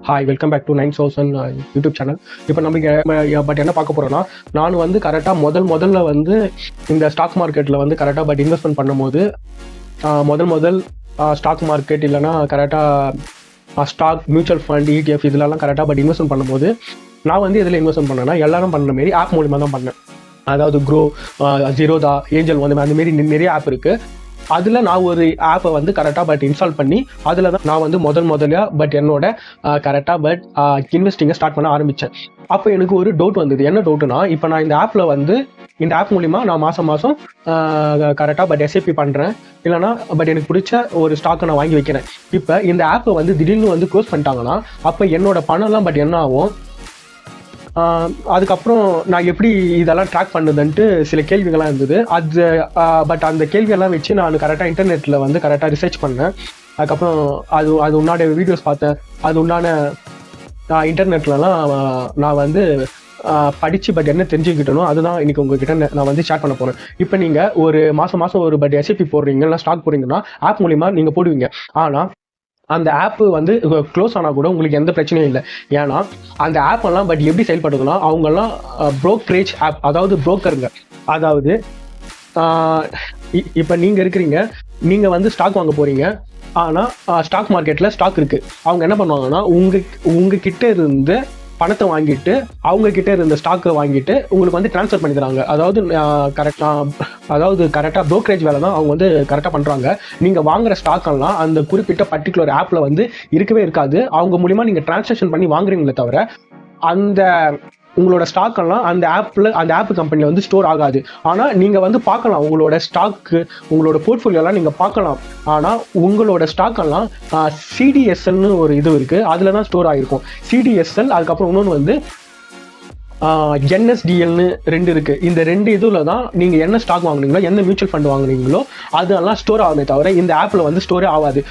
Hi, welcome back to 9,000 YouTube channel. இப்போ நம்ம but என்ன பார்க்க போகிறோன்னா, நான் வந்து கரெக்டாக முதல்ல வந்து இந்த ஸ்டாக் மார்க்கெட்டில் வந்து கரெக்டாக பட் இன்வெஸ்ட்மெண்ட் பண்ணும்போது முதல் ஸ்டாக் மார்க்கெட் இல்லைனா கரெக்டாக ஸ்டாக் மியூச்சுவல் ஃபண்ட் ETF இதெல்லாம் கரெக்டாக பட் இன்வெஸ்ட்மெண்ட் பண்ணும்போது நான் வந்து இதில் இன்வெஸ்ட்மெண்ட் பண்ணேன்னா எல்லாரும் பண்ணுற மாரி ஆப் மூலிமா தான் பண்ணேன். அதாவது க்ரோ, ஜீரோதா, ஏஞ்சல் வந்து அந்தமாரி நிறைய ஆப் இருக்குது. அதில் நான் ஒரு ஆப்பை வந்து கரெக்டாக பட் இன்ஸ்டால் பண்ணி அதில் தான் நான் வந்து முதல்ல பட் என்னோட கரெக்டாக பட் இன்வெஸ்டிங்கை ஸ்டார்ட் பண்ண ஆரம்பித்தேன். அப்போ எனக்கு ஒரு டவுட் வந்தது. என்ன டவுட்டுனா, இப்போ நான் இந்த ஆப்பில் வந்து இந்த ஆப் மூலிமா நான் மாதம் கரெக்டாக பட் எஸ்ஐபி பண்ணுறேன், இல்லைனா பட் எனக்கு பிடிச்ச ஒரு ஸ்டாக்கை நான் வாங்கி வைக்கிறேன். இப்போ இந்த ஆப்பை வந்து திடீர்னு வந்து க்ளோஸ் பண்ணிட்டாங்கன்னா அப்போ என்னோட பணம்லாம் பட் என்ன ஆகும்? அதுக்கப்புறம் நான் எப்படி இதெல்லாம் ட்ராக் பண்ணுதுன்ட்டு சில கேள்விகள்லாம் இருந்தது. பட் அந்த கேள்வியெல்லாம் வச்சு நான் கரெக்டாக இன்டர்நெட்டில் வந்து கரெக்டாக ரிசர்ச் பண்ணேன். அதுக்கப்புறம் அது உண்டான வீடியோஸ் பார்த்தேன். அது உண்டான இன்டர்நெட்லலாம் நான் வந்து படித்து பட் என்ன தெரிஞ்சுக்கிட்டனோ அதுதான் இன்றைக்கி உங்ககிட்ட நான் வந்து ஷேர் பண்ண போகிறேன். இப்போ நீங்கள் ஒரு மாதம் ஒரு பட் எஸ்ஐபி போடுறீங்க, இல்லை ஸ்டாக் போடுறீங்கன்னா ஆப் மூலிமா நீங்கள் போடுவீங்க. ஆனால் அந்த ஆப்பு வந்து க்ளோஸ் ஆனால் கூட உங்களுக்கு எந்த பிரச்சனையும் இல்லை. ஏன்னா அந்த ஆப்பெல்லாம் பட் எப்படி செயல்படுதுன்னா, அவங்கெல்லாம் ப்ரோக்கரேஜ் ஆப், அதாவது புரோக்கருங்க. அதாவது இப்போ நீங்கள் இருக்கிறீங்க, நீங்கள் வந்து ஸ்டாக் வாங்க போகிறீங்க. ஆனால் ஸ்டாக் மார்க்கெட்டில் ஸ்டாக் இருக்குது. அவங்க என்ன பண்ணுவாங்கன்னா உங்ககிட்ட இருந்து பணத்தை வாங்கிட்டு அவங்கக்கிட்ட இருந்த ஸ்டாக்கை வாங்கிட்டு உங்களுக்கு வந்து ட்ரான்ஸ்ஃபர் பண்ணி தராங்க. கரெக்டாக ப்ரோக்கரேஜ் வேலை தான் அவங்க வந்து கரெக்டாக பண்ணுறாங்க. நீங்கள் வாங்குகிற ஸ்டாக்கெல்லாம் அந்த குறிப்பிட்ட பர்டிகுலர் ஆப்பில் வந்து இருக்கவே இருக்காது. அவங்க மூலிமா நீங்கள் டிரான்சாக்ஷன் பண்ணி வாங்குறீங்களே தவிர அந்த உங்களோட ஸ்டாக்கெல்லாம் அந்த ஆப் கம்பெனியில் வந்து ஸ்டோர் ஆகாது. ஆனால் நீங்கள் வந்து பார்க்கலாம், உங்களோட ஸ்டாக்கு, உங்களோட போர்ட்ஃபோலியோலாம் நீங்கள் பார்க்கலாம். ஆனால் உங்களோட ஸ்டாக்கெல்லாம் CDSLன்னு ஒரு இது இருக்குது, அதில் தான் ஸ்டோர் ஆகிருக்கும். CDSL, அதுக்கப்புறம் இன்னொன்று வந்து NSDLன்னு 2 இருக்குது. இந்த 2 இதில் தான் நீங்கள் என்ன ஸ்டாக் வாங்குனீங்களோ, என்ன மியூச்சுவல் ஃபண்ட் வாங்குனீங்களோ அதெல்லாம் ஸ்டோர் ஆகுமே தவிர இந்த ஆப்பில் வந்து ஸ்டோரே ஆகாது.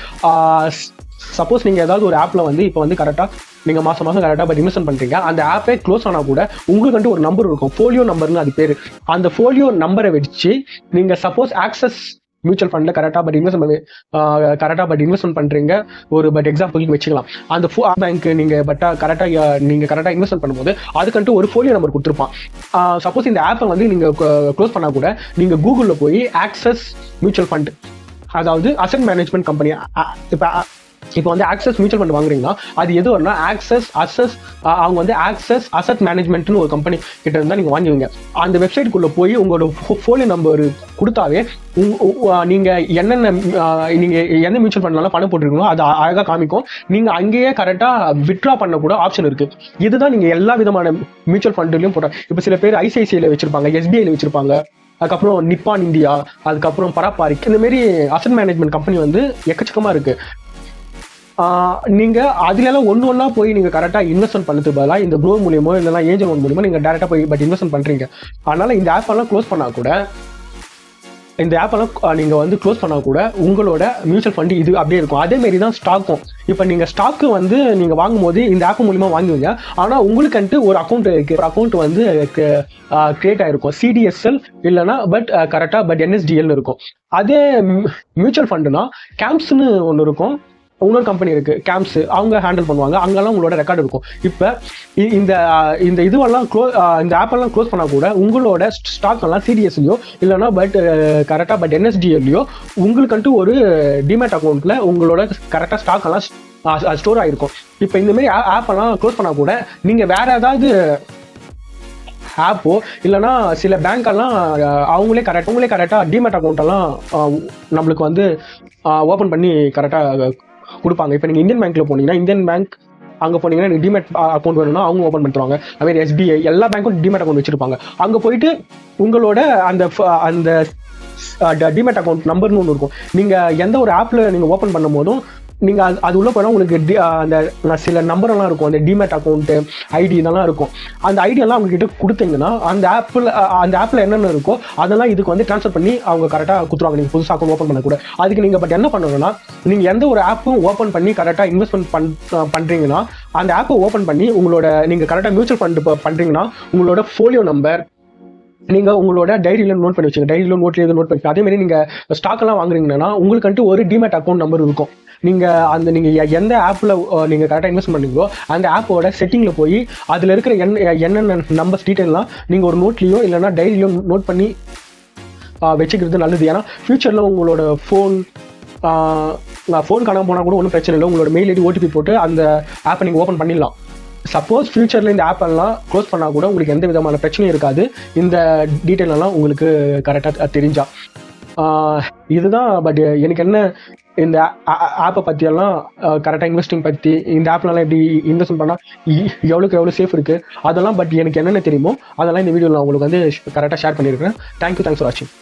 சப்போஸ் நீங்கள் ஏதாவது ஒரு ஆப்பில் வந்து இப்போ வந்து கரெக்டாக நீங்கள் மாதம் கரெக்டாக பட் இன்வெஸ்ட்மெண்ட் பண்ணுறீங்க, அந்த ஆப்பே க்ளோஸ் ஆனால் கூட உங்களுக்கு ஒரு நம்பர் இருக்கும், ஃபோலியோ நம்பர்னு அது பேர். அந்த ஃபோலியோ நம்பரை வச்சு நீங்கள் சப்போஸ் ஆக்சஸ் மியூச்சுவல் ஃபண்டில் கரெக்டாக பட் இன்வெஸ்ட்மெண்ட் பண்ணுறீங்க, ஒரு பட் எக்ஸாம்பிளுக்கு வச்சுக்கலாம். அந்த பேங்க் நீங்கள் கரெக்டாக இன்வெஸ்ட்மெண்ட் பண்ணும்போது அதுக்கன்ட்டு ஒரு ஃபோலியோ நம்பர் கொடுத்துருப்பான். சப்போஸ் இந்த ஆப்பை வந்து நீங்கள் க்ளோஸ் பண்ணால் கூட நீங்கள் கூகுளில் போய் ஆக்சஸ் மியூச்சுவல் ஃபண்ட், அதாவது அசட் மேனேஜ்மெண்ட் கம்பெனி, இப்போ வந்து ஆக்சஸ் மியூச்சுவல் ஃபண்ட் வாங்குறீங்கன்னா அது எது வரும்னா அவங்க வந்து ஆக்சஸ் அசட் மேனேஜ்மெண்ட்னு ஒரு கம்பெனி கிட்ட இருந்தால் நீங்கள் வாங்குவீங்க. அந்த வெப்சைட்டுக்குள்ளே போய் உங்களோட ஃபோலியோ நம்பர் கொடுத்தாவே நீங்கள் எந்த மியூச்சுவல் ஃபண்ட்லாம் பணம் போட்டிருக்கீங்களோ அது அழகாக காமிக்கும். நீங்கள் அங்கேயே கரெக்டாக வித்ட்ரா பண்ணக்கூட ஆப்ஷன் இருக்குது. இதுதான் நீங்கள் எல்லா விதமான மியூச்சுவல் ஃபண்ட்லையும் போட்டால். இப்போ சில பேர் ICICIயில் வச்சுருப்பாங்க, SBIயில் வச்சுருப்பாங்க, அதுக்கப்புறம் நிப்பான் இந்தியா, அதுக்கப்புறம் பராபாரிக், இந்தமாரி அசட் மேனேஜ்மெண்ட் கம்பெனி வந்து எக்கச்சக்கமாக இருக்குது. நீங்கள் அதுலலாம் ஒன்றா போய் நீங்கள் கரெக்டாக இன்வெஸ்ட்மெண்ட் பண்ணதுக்கு பதிலாக இந்த ப்ரோ மூலியமோ இல்லைனா ஏஞ்சல் ஒன் மூலியமோ நீங்கள் டேரெக்டாக போய் பட் இன்வெஸ்ட்மெண்ட் பண்ணுறீங்க. அதனால் இந்த ஆப்பெல்லாம் க்ளோஸ் பண்ணால் கூட நீங்கள் வந்து க்ளோஸ் பண்ணால் கூட உங்களோட மியூச்சுவல் ஃபண்டு இது அப்படியே இருக்கும். அதேமாரி தான் ஸ்டாக்கும். இப்போ நீங்கள் ஸ்டாக்கு வந்து நீங்கள் வாங்கும்போது இந்த ஆப் மூலிமா வாங்குவீங்க. ஆனால் உங்களுக்குன்ட்டு ஒரு அக்கௌண்ட் இருக்குது. ஒரு அக்கௌண்ட் வந்து கிரியேட் ஆகிருக்கும், CDSL இல்லைனா பட் கரெக்டாக பட் NSDLன்னு இருக்கும். அதே மியூச்சுவல் ஃபண்டுனா கேம்ப்ஸ்னு ஒன்று இருக்கும், இன்னொரு கம்பெனி இருக்குது கேம்ப்ஸ், அவங்க ஹேண்டில் பண்ணுவாங்க. அங்கெல்லாம் உங்களோட ரெக்கார்டு இருக்கும். இப்போ இந்த இதுவெல்லாம் இந்த ஆப்பெல்லாம் க்ளோஸ் பண்ணால் கூட உங்களோட ஸ்டாக்கெல்லாம் CDSலையோ இல்லைனா பட் கரெக்டாக பட் NSDLலையோ உங்களுக்குன்ட்டு ஒரு டிமேட் அக்கௌண்ட்டில் உங்களோட கரெக்டாக ஸ்டாக்கெல்லாம் ஸ்டோர் ஆகிருக்கும். இப்போ இந்தமாரி ஆப்பெல்லாம் க்ளோஸ் பண்ணால் கூட நீங்கள் வேறு ஏதாவது ஆப்போ இல்லைனா சில பேங்க்கெல்லாம் அவங்களே கரெக்டாக டிமேட் அக்கௌண்ட்டெல்லாம் நம்மளுக்கு வந்து ஓப்பன் பண்ணி கரெக்டாக கொடுப்பாங்க. இப்போ நீங்கள் இந்தியன் பேங்க்கில் போனீங்கன்னா இந்தியன் பேங்க் அங்கே போனீங்கன்னா நீங்கள் டிமேட் அக்கௌண்ட் வேணும்னா அவங்க ஓப்பன் பண்ணிடுவாங்க. அதுமாதிரி SBI எல்லா பேங்க்கும் டிமேட் அக்கௌண்ட் வச்சுருப்பாங்க. அங்கே போயிட்டு உங்களோட அந்த டிமேட் அக்கௌண்ட் நம்பர்னு ஒன்று இருக்கும். நீங்கள் எந்த ஒரு ஆப்பில் நீங்கள் ஓப்பன் பண்ணும் போதும் நீங்கள் அது உள்ளே போனால் உங்களுக்கு அந்த சில நம்பரெல்லாம் இருக்கும், அந்த டிமேட் அக்கௌண்ட்டு ஐடி இதெல்லாம் இருக்கும். அந்த ஐடியெல்லாம் அவங்ககிட்ட கொடுத்தீங்கன்னா அந்த ஆப்பில் என்னென்ன இருக்கோ அதெல்லாம் இதுக்கு வந்து ட்ரான்ஸ்ஃபர் பண்ணி அவங்க கரெக்டாக கொடுத்துருவாங்க. நீங்கள் புதுசாக அக்கௌண்ட் ஓப்பன் பண்ணக்கூட அதுக்கு நீங்கள் பட் என்ன பண்ணணும்னா, நீங்கள் எந்த ஒரு ஆப்பும் ஓப்பன் பண்ணி கரெக்டாக இன்வெஸ்ட்மெண்ட் பண்ணுறீங்கன்னா அந்த ஆப்பை ஓப்பன் பண்ணி நீங்கள் கரெக்டாக மியூச்சுவல் ஃபண்ட் பண்ணுறீங்கன்னா உங்களோட ஃபோலியோ நம்பர், நீங்கள் உங்களோட டைரியில் நோட் பண்ணி வச்சுங்க, டைரியில் நோட்லேயே நோட் பண்ணி. அதேமாதிரி நீங்கள் ஸ்டாக்கெல்லாம் வாங்குறீங்கன்னா உங்களுக்குன்ட்டு ஒரு டிமேட் அக்கௌண்ட் நம்பர் இருக்கும். நீங்கள் எந்த ஆப்பில் நீங்கள் கரெக்டாக இன்வெஸ்ட் பண்ணுறீங்களோ அந்த ஆப்போட செட்டிங்கில் போய் அதில் இருக்கிற என்னென்ன நம்பர்ஸ் டீட்டெயிலாம் நீங்கள் ஒரு நோட்லேயோ இல்லைனா டைரியிலையோ நோட் பண்ணி வச்சுக்கிறது நல்லது. ஏன்னா ஃப்யூச்சரில் உங்களோட ஃபோன் காணாமல் போனால் கூட ஒன்றும் பிரச்சனை இல்லை. உங்களோட மெயில் ஐடி ஓடிபி போட்டு அந்த ஆப்பை நீங்கள் ஓப்பன் பண்ணிடலாம். சப்போஸ் ஃப்யூச்சரில் இந்த ஆப் எல்லாம் க்ளோஸ் பண்ணால் கூட உங்களுக்கு எந்த விதமான பிரச்சனையும் இருக்காது, இந்த டீட்டெயில் எல்லாம் உங்களுக்கு கரெக்டாக தெரிஞ்சா. இதுதான். பட் எனக்கு என்ன இந்த ஆப்பை பற்றியெல்லாம் கரெக்டாக இன்வெஸ்டிங் பற்றி, இந்த ஆப்லலாம் எப்படி இன்வெஸ்ட் பண்ணால் எவ்வளோ சேஃப் இருக்குது அதெல்லாம், பட் எனக்கு என்னென்ன தெரியுமோ அதெல்லாம் இந்த வீடியோவில் நான் உங்களுக்கு வந்து கரெக்டாக ஷேர் பண்ணியிருக்கிறேன். தேங்க்யூ ஃபார் வாட்சிங்.